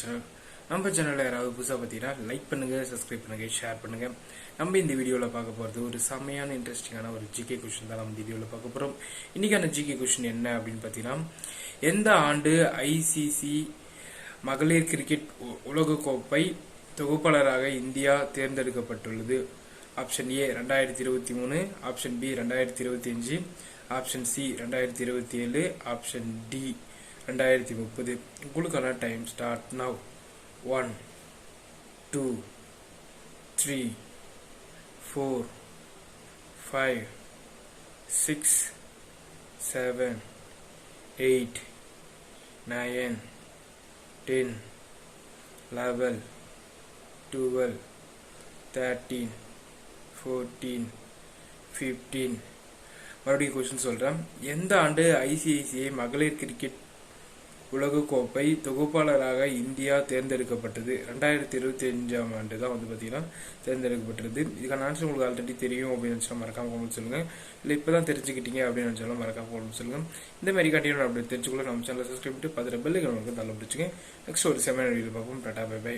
Channel. நம்ம சேனலில் யாராவது புதுசாக பார்த்தீங்கன்னா லைக் பண்ணுங்கள், சப்ஸ்கிரைப் பண்ணுங்கள், ஷேர் பண்ணுங்கள். நம்ம இந்த வீடியோவில் பார்க்க போகிறது ஒரு செம்மையான இன்ட்ரெஸ்டிங்கான ஒரு ஜிகே கொஷின் தான் நம்ம இந்த வீடியோவில் பார்க்க போகிறோம். இன்றைக்கான ஜிகே கொஷின் என்ன அப்படின்னு பார்த்தீங்கன்னா, எந்த ஆண்டு ஐசிசி மகளிர் கிரிக்கெட் உலகக்கோப்பை தொகுப்பாளராக இந்தியா தேர்ந்தெடுக்கப்பட்டுள்ளது? Option A 2023, option B 2025, option C 2027, option D 2030. உங்களுக்கான டைம் ஸ்டார்ட் நவ். 1 2 3 4 5 6 7 8 9 10 11 12 13 14 15. மறுபடியும் கொஸ்டின் சொல்றேன். எந்த ஆண்டு ஐசிஐசிஐ மகளிர் கிரிக்கெட் உலகக்கோப்பை தொகுப்பாளராக இந்தியா தேர்ந்தெடுக்கப்பட்டது? 2025 ஆண்டு தான் பார்த்தீங்கன்னா தேர்ந்தெடுக்கப்பட்டது. இதுக்கான ஆன்சர் உங்களுக்கு ஆல்ரெடி தெரியும் அப்படின்னு நினச்சா மறக்காம கொண்டு சொல்லுங்க. இல்லை இப்போதான் தெரிஞ்சுக்கிட்டீங்க அப்படின்னு நினச்சாலும் மறக்காம கொண்டு சொல்லுங்க. இந்த மாதிரி கண்டிப்பாக அப்படி தெரிஞ்சுக்கொள்ள நம்ம சேனலை சப்ஸ்கிரைப் பண்ணிட்டு 10 பெல் ஐக்கான் தள்ள பிடிச்சிங்க. நெக்ஸ்ட் ஒரு செமையான வீடியோ பார்ப்போம். Tata, bye by.